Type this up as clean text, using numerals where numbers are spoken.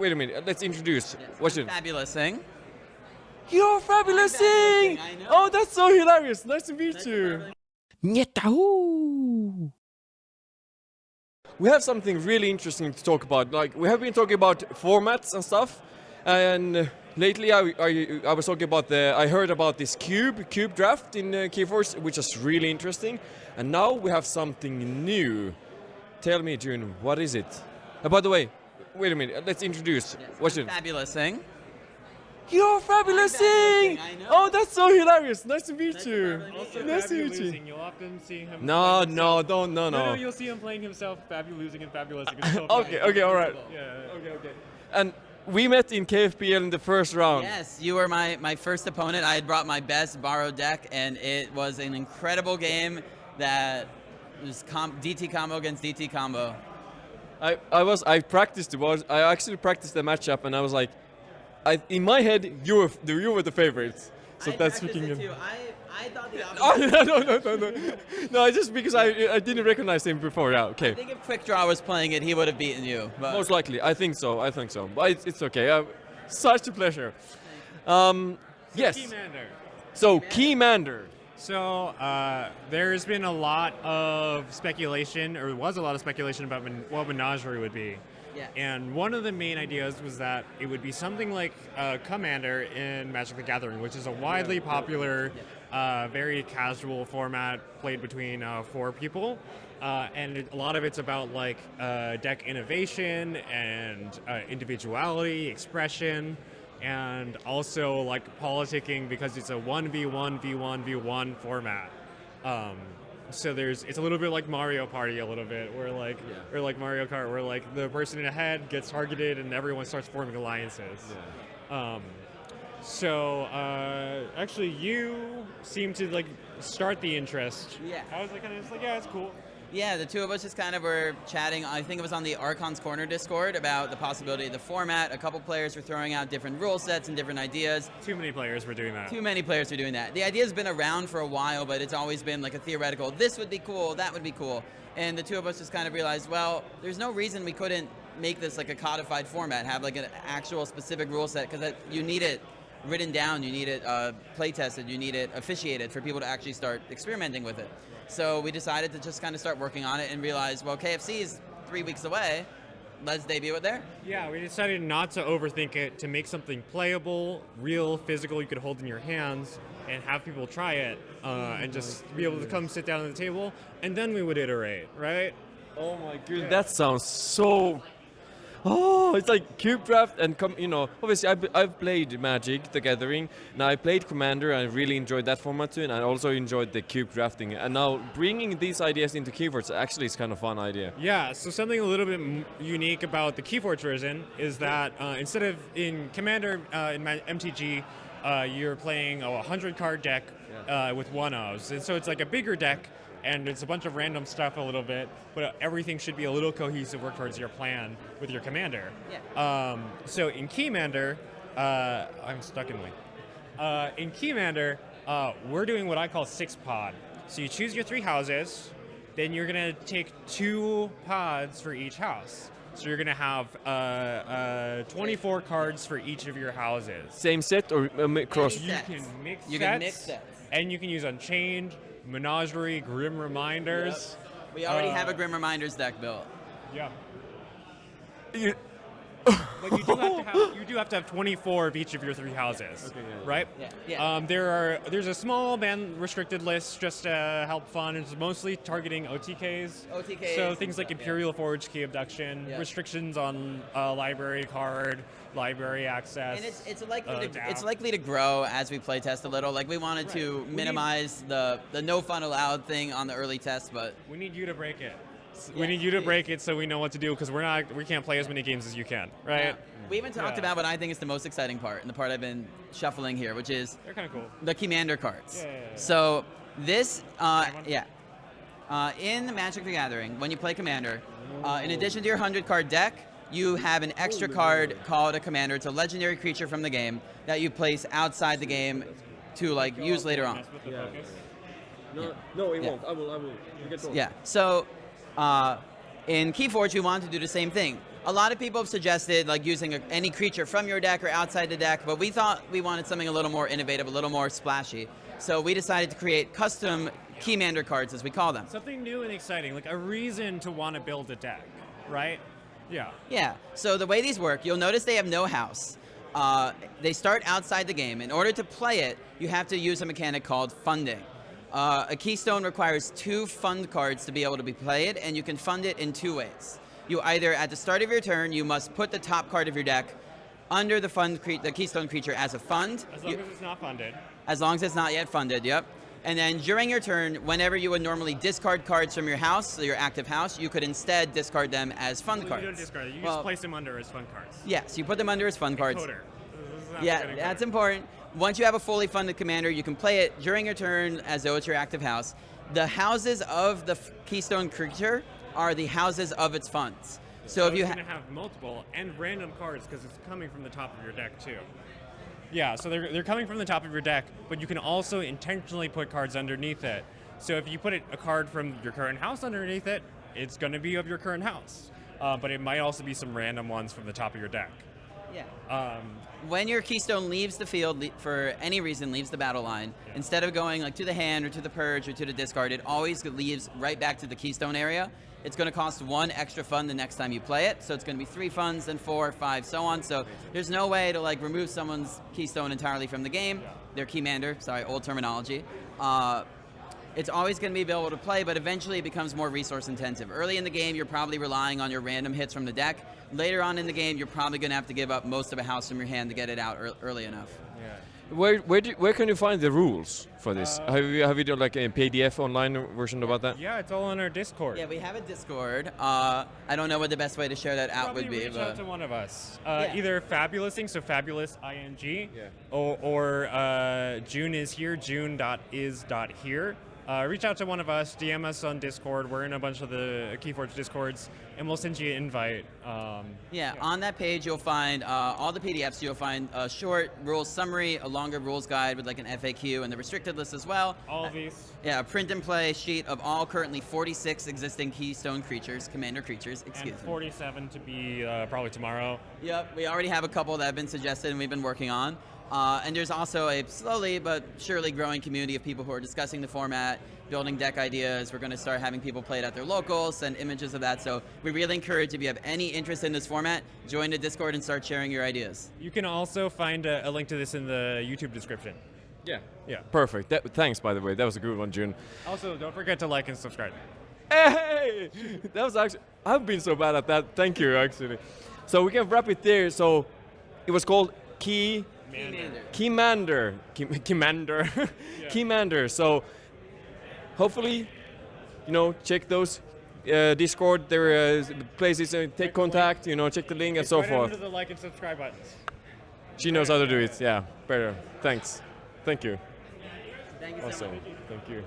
Wait a minute, let's introduce. What's your Fabulous thing. You're fabulous thing! I know. Oh, that's so hilarious. Nice to meet you. We have something really interesting to talk about. Like, we have been talking about formats and stuff, and lately I was talking about I heard about this cube draft in KeyForge, which is really interesting, and now we have something new. Tell me, June, what is it? By the way, wait a minute, let's introduce. What's your Fabulous thing. You're fabulous thing! I know. Oh, that's so hilarious. Nice to meet you. Also, Nice to Fabu meet you. losing. You'll often see him. No, playing no, himself. don't, no, No, no. you'll see him playing himself, Fabu losing and Fabulous. Okay, all right. Yeah. Okay. And we met in KFPL in the first round. Yes, you were my first opponent. I had brought my best borrowed deck, and it was an incredible game that was DT combo against DT combo. I practiced I actually practiced the matchup, and I was like, in my head, you were the favorites. So that's freaking. Too. I thought the opposite. No, just because I didn't recognize him before. Yeah, okay. I think if Quick Draw was playing it, he would have beaten you. But Most likely, I think so. But it's okay. Such a pleasure. Yes. KeyMander. So KeyMander. So there's been a lot of speculation, or was a lot of speculation about what Menagerie would be. Yeah. And one of the main ideas was that it would be something like Commander in Magic the Gathering, which is a widely popular, very casual format played between 4 people. And a lot of it's about like deck innovation and individuality, expression, and also like politicking because it's a 1v1v1v1 format. So it's a little bit like Mario Party a little bit, where like or like Mario Kart, where like the person in ahead gets targeted and everyone starts forming alliances. So actually, you seem to like start the interest. Yeah. I was like kind of just like, yeah, it's cool. Yeah, the two of us just kind of were chatting. I think it was on the Archon's Corner Discord about the possibility of the format. A couple players were throwing out different rule sets and different ideas. Too many players were doing that. Too many players were doing that. The idea's been around for a while, but it's always been like a theoretical, this would be cool, that would be cool. And the two of us just kind of realized, well, there's no reason we couldn't make this like a codified format, have like an actual specific rule set, because you need it written down, you need it play tested, you need it officiated for people to actually start experimenting with it. So we decided to just kind of start working on it and realize, well, KFC is 3 weeks away. Let's debut it there. Yeah, we decided not to overthink it, to make something playable, real, physical, you could hold in your hands, and have people try it, and just be able to come sit down at the table, and then we would iterate, right? Oh my god, that sounds so. Oh, it's like cube draft and obviously I've played Magic the Gathering, and I played Commander, and I really enjoyed that format too, and I also enjoyed the cube drafting. And now bringing these ideas into KeyForge actually is kind of fun idea. Yeah, so something a little bit unique about the KeyForge version is that instead of in Commander in MTG, you're playing a 100 card deck with 1-ofs, and so it's like a bigger deck. And it's a bunch of random stuff a little bit, but everything should be a little cohesive, work towards your plan with your commander. Yeah. So in KeyMander, I'm stuck in lane. In KeyMander, we're doing what I call 6-pod. So you choose your 3 houses, then you're gonna take 2 pods for each house. So you're gonna have 24 cards for each of your houses. Same set or cross? Any You sets. can mix You sets, can mix sets. and you can use Unchained, Menagerie, Grim Reminders. Yep. We already have a Grim Reminders deck built. Yeah. You- But you do have to have 24 of each of your 3 houses, right? Yeah. There's a small ban restricted list just to help fun. It's mostly targeting OTKs. OTKs. So things like Imperial Forge, Key Abduction, Yeah. restrictions on library card, library access. And it's DAO. likely to grow as we play test a little. Like we wanted to minimize the no fun allowed thing on the early test, but We need you to break it. Yeah, We need you to please. break it so we know what to do, because we can't play as many games as you can, right? yeah. We even talked Yeah. about what I think is the most exciting part, and the part I've been shuffling here, which is They're kind of cool. the KeyMander cards. Yeah. So this, in the Magic the Gathering, when you play Commander, in addition to your 100 card deck, you have an extra card called a Commander. It's a legendary creature from the game that you place outside the game to like use later on. Mess with the focus. No, it Yeah. won't. I will. You get told. Yeah. So in KeyForge, we wanted to do the same thing. A lot of people have suggested like using any creature from your deck or outside the deck, but we thought we wanted something a little more innovative, a little more splashy. So we decided to create custom KeyMander cards, as we call them. Something new and exciting, like a reason to want to build a deck, right? Yeah. Yeah, so the way these work, you'll notice they have no house. They start outside the game. In order to play it, you have to use a mechanic called funding. A keystone requires 2 fund cards to be able to be played, and you can fund it in 2 ways. You either, at the start of your turn, you must put the top card of your deck under the keystone creature as a fund. As long as it's not funded. As long as it's not yet funded, yep. And then during your turn, whenever you would normally discard cards from your house, so your active house, you could instead discard them as fund cards. You don't discard it. You just place them under as fund cards. Yes, you put them under as fund cards. Coder. Yeah, that's important. Once you have a fully funded commander, you can play it during your turn as though it's your active house. The houses of the keystone creature are the houses of its funds. So if you going to have multiple and random cards because it's coming from the top of your deck too. Yeah, so they're coming from the top of your deck, but you can also intentionally put cards underneath it. So if you put a card from your current house underneath it, it's going to be of your current house. But it might also be some random ones from the top of your deck. Yeah. When your keystone leaves the field for any reason, leaves the battle line, instead of going like to the hand or to the purge or to the discard, it always leaves right back to the keystone area. It's going to cost 1 extra fund the next time you play it, so it's going to be 3 funds, then 4, 5, so on. So there's no way to like remove someone's keystone entirely from the game. Their KeyMander, sorry, old terminology. It's always going to be able to play, but eventually it becomes more resource intensive. Early in the game, you're probably relying on your random hits from the deck. Later on in the game, you're probably going to have to give up most of a house from your hand to get it out early enough. Yeah. Where can you find the rules for this? Have you done like a PDF online version about that? Yeah, it's all on our Discord. Yeah, we have a Discord. I don't know what the best way to share that out Probably would be. reach out to one of us. Yeah. Either Fabulousing, so Fabulous ING, or June is here, June.is.here. Reach out to one of us, DM us on Discord. We're in a bunch of the KeyForge Discords, and we'll send you an invite. On that page you'll find all the PDFs. You'll find a short rules summary, a longer rules guide with like an FAQ, and the restricted list as well. All of these. Yeah, a print and play sheet of all currently 46 existing keystone creatures, commander creatures, excuse and me. 47 to be probably tomorrow. Yep, we already have a couple that have been suggested and we've been working on. And there's also a slowly but surely growing community of people who are discussing the format, building deck ideas. We're going to start having people play it at their locals, send images of that. So we really encourage, if you have any interest in this format, join the Discord and start sharing your ideas. You can also find a link to this in the YouTube description. Yeah. Yeah. Perfect. Thanks, by the way. That was a good one, June. Also, don't forget to like and subscribe. Hey! That was actually... I've been so bad at that. Thank you, actually. So we can wrap it there. So it was called KeyMander. KeyMander. So hopefully, check those Discord. There are places take contact. Check the link and so right forth. Under the like and subscribe buttons. She knows how to do it. Yeah, better. Thanks. Thank you. Thank you so Awesome. much. Thank you.